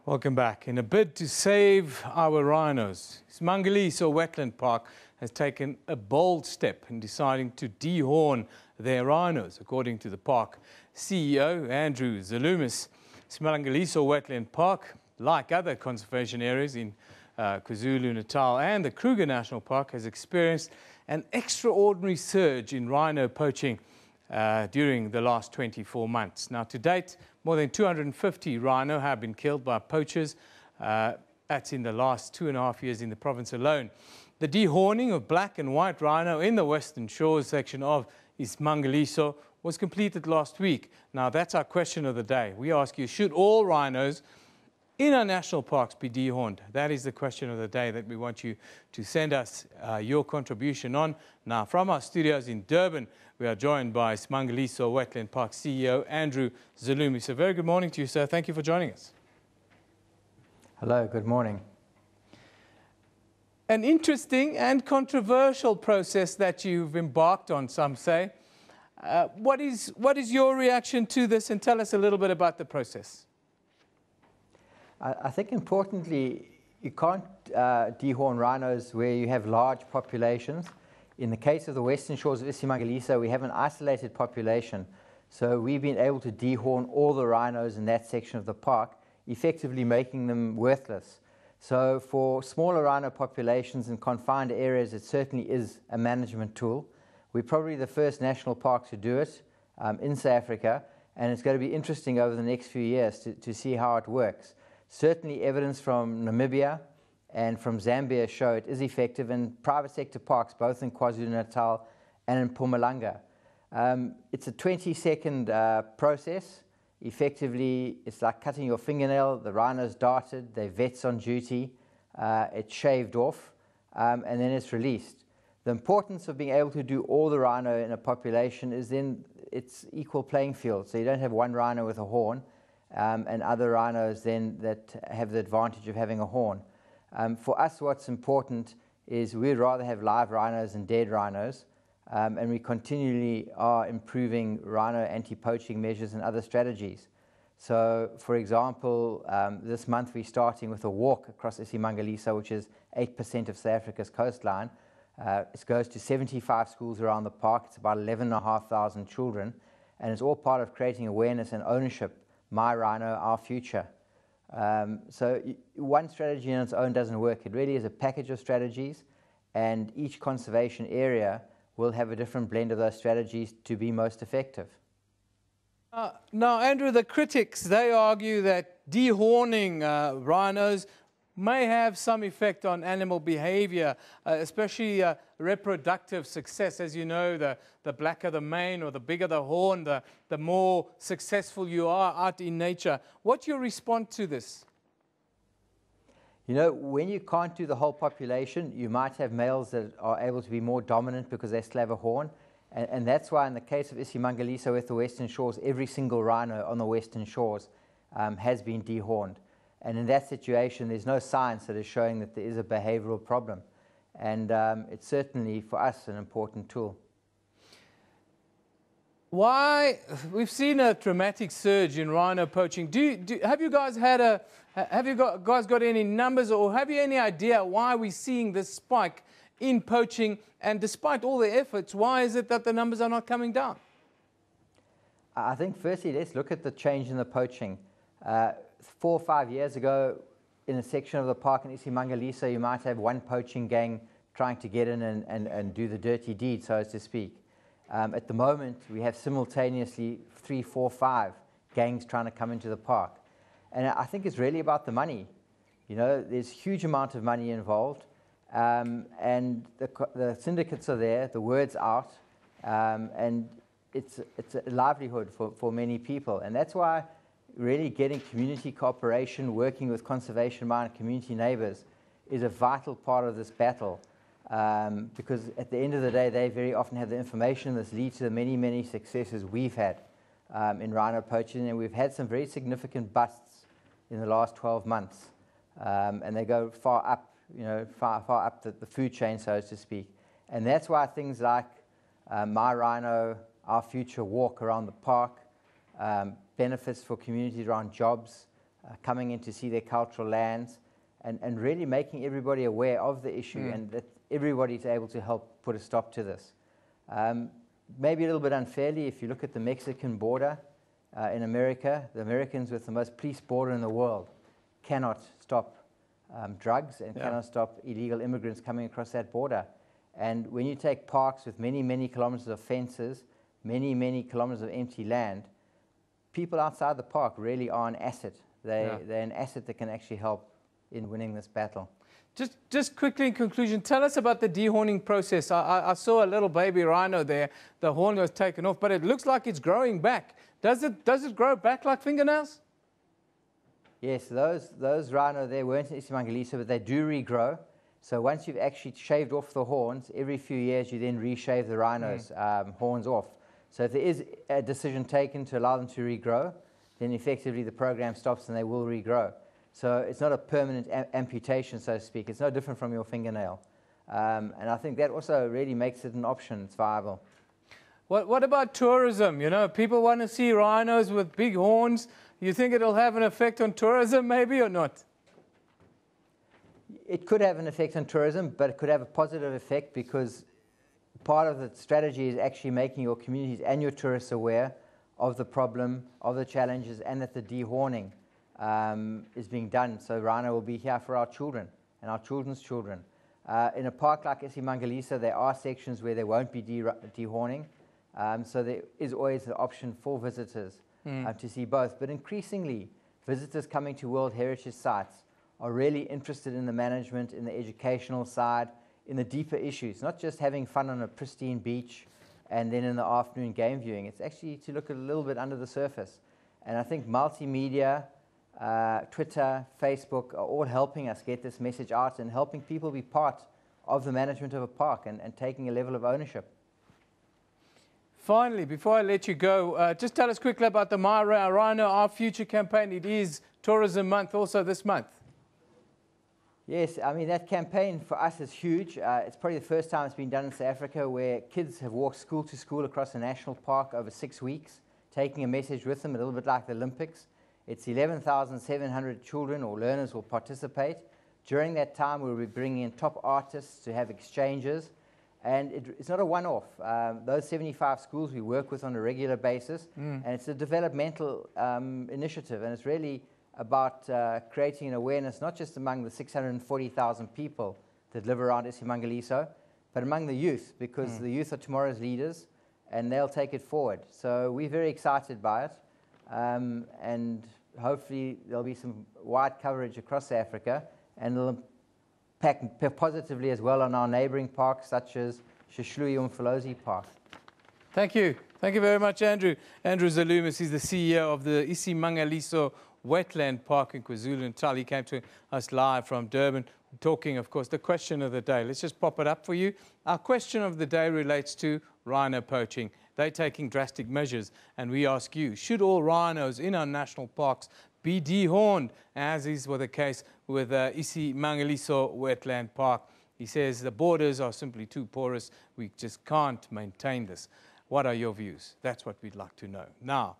Welcome back. In a bid to save our rhinos, Ismangaliso Wetland Park has taken a bold step in deciding to dehorn their rhinos. According to the park CEO, Andrew Zalumis, Ismangaliso Wetland Park, like other conservation areas in KwaZulu-Natal and the Kruger National Park, has experienced an extraordinary surge in rhino poaching during the last 24 months. Now, to date, more than 250 rhino have been killed by poachers. That's in the last 2.5 years in the province alone. The dehorning of black and white rhino in the Western Shores section of Ismangaliso was completed last week. Now, that's our question of the day. We ask you, should all rhinos in our national parks be dehorned? That is the question of the day that we want you to send us your contribution on. Now, from our studios in Durban, we are joined by Ismangaliso Wetland Park CEO Andrew Zalumis. So very good morning to you, sir. Thank you for joining us. Hello, good morning. An interesting and controversial process that you've embarked on, some say. What is your reaction to this, and tell us a little bit about the process? I think importantly, you can't dehorn rhinos where you have large populations. In the case of the Western Shores of Ismangaliso, we have an isolated population. So we've been able to dehorn all the rhinos in that section of the park, effectively making them worthless. So for smaller rhino populations in confined areas, it certainly is a management tool. We're probably the first national park to do it in South Africa, and it's going to be interesting over the next few years to see how it works. Certainly evidence from Namibia and from Zambia show it is effective in private sector parks, both in KwaZulu-Natal and in Mpumalanga. It's a 20-second process. Effectively, it's like cutting your fingernail. The rhino's darted, they're vets on duty, it's shaved off, and then it's released. The importance of being able to do all the rhino in a population is then it's equal playing field. So you don't have one rhino with a horn and other rhinos then that have the advantage of having a horn. For us, what's important is we'd rather have live rhinos than dead rhinos, and we continually are improving rhino anti-poaching measures and other strategies. So, for example, this month we're starting with a walk across Ismangaliso, which is 8% of South Africa's coastline. It goes to 75 schools around the park. It's about 11,500 children, and it's all part of creating awareness and ownership. My rhino, our future. So one strategy on its own doesn't work. It really is a package of strategies, and each conservation area will have a different blend of those strategies to be most effective. Now, Andrew, the critics, they argue that dehorning rhinos may have some effect on animal behavior, especially reproductive success. As you know, the blacker the mane or the bigger the horn, the more successful you are out in nature. What's your response to this? You know, when you can't do the whole population, you might have males that are able to be more dominant because they still have a horn. And that's why in the case of Ismangaliso with the Western Shores, every single rhino on the Western Shores has been dehorned. And in that situation, there's no science that is showing that there is a behavioral problem. And it's certainly, for us, an important tool. Why? We've seen a dramatic surge in rhino poaching. Have you guys got any numbers, or have you any idea why we're seeing this spike in poaching? And despite all the efforts, why is it that the numbers are not coming down? I think firstly, let's look at the change in the poaching. 4 or 5 years ago, in a section of the park in Ismangaliso, you might have one poaching gang trying to get in and do the dirty deed, so to speak. At the moment, we have simultaneously 3, 4, 5 gangs trying to come into the park. And I think it's really about the money. You know, there's a huge amount of money involved, and the syndicates are there, the word's out, and it's a livelihood for many people. And that's why really getting community cooperation, working with conservation-minded community neighbours is a vital part of this battle, because at the end of the day, they very often have the information that leads to the many, many successes we've had in rhino poaching, and we've had some very significant busts in the last 12 months, and they go far up, you know, far up the food chain, so to speak. And that's why things like My Rhino, Our Future walk around the park, benefits for communities around jobs, coming in to see their cultural lands, and really making everybody aware of the issue and that everybody's able to help put a stop to this. Maybe a little bit unfairly, if you look at the Mexican border in America, the Americans with the most policed border in the world cannot stop drugs and cannot stop illegal immigrants coming across that border. And when you take parks with many, many kilometers of fences, many, many kilometers of empty land, people outside the park really are an asset. They're an asset that can actually help in winning this battle. Just quickly in conclusion, tell us about the dehorning process. I saw a little baby rhino there. The horn was taken off, but it looks like it's growing back. Does it grow back like fingernails? Yes, those rhino there weren't in Isimangaliso, but they do regrow. So once you've actually shaved off the horns, every few years you then reshave the rhinos' horns off. So if there is a decision taken to allow them to regrow, then effectively the program stops and they will regrow. So it's not a permanent amputation, so to speak. It's no different from your fingernail. And I think that also really makes it an option. It's viable. What about tourism? You know, people want to see rhinos with big horns. You think it'll have an effect on tourism maybe or not? It could have an effect on tourism, but it could have a positive effect because part of the strategy is actually making your communities and your tourists aware of the problem, of the challenges, and that the dehorning is being done. So rhino will be here for our children and our children's children. In a park like Isimangaliso, there are sections where there won't be dehorning. So there is always the option for visitors to see both. But increasingly, visitors coming to World Heritage sites are really interested in the management, in the educational side, in the deeper issues, not just having fun on a pristine beach and then in the afternoon game viewing. It's actually to look a little bit under the surface. And I think multimedia, Twitter, Facebook are all helping us get this message out and helping people be part of the management of a park and taking a level of ownership. Finally, before I let you go, just tell us quickly about the My Rhino, Our Future campaign. It is Tourism Month also this month. Yes, I mean, that campaign for us is huge. It's probably the first time it's been done in South Africa where kids have walked school to school across a national park over 6 weeks, taking a message with them, a little bit like the Olympics. It's 11,700 children or learners will participate. During that time, we'll be bringing in top artists to have exchanges. And it's not a one-off. Those 75 schools we work with on a regular basis, and it's a developmental initiative, and it's really about creating an awareness not just among the 640,000 people that live around Isimangaliso, but among the youth, because the youth are tomorrow's leaders, and they'll take it forward. So we're very excited by it, and hopefully there'll be some wide coverage across Africa, and it'll impact positively as well on our neighboring parks, such as Shishluyi-Umfolozi Park. Thank you. Thank you very much, Andrew. Andrew Zalumis is the CEO of the Isimangaliso Wetland Park in KwaZulu-Natal. He came to us live from Durban, talking, of course, the question of the day. Let's just pop it up for you. Our question of the day relates to rhino poaching. They're taking drastic measures, and we ask you, should all rhinos in our national parks be dehorned, as is the case with Isimangaliso Wetland Park? He says the borders are simply too porous. We just can't maintain this. What are your views? That's what we'd like to know. Now,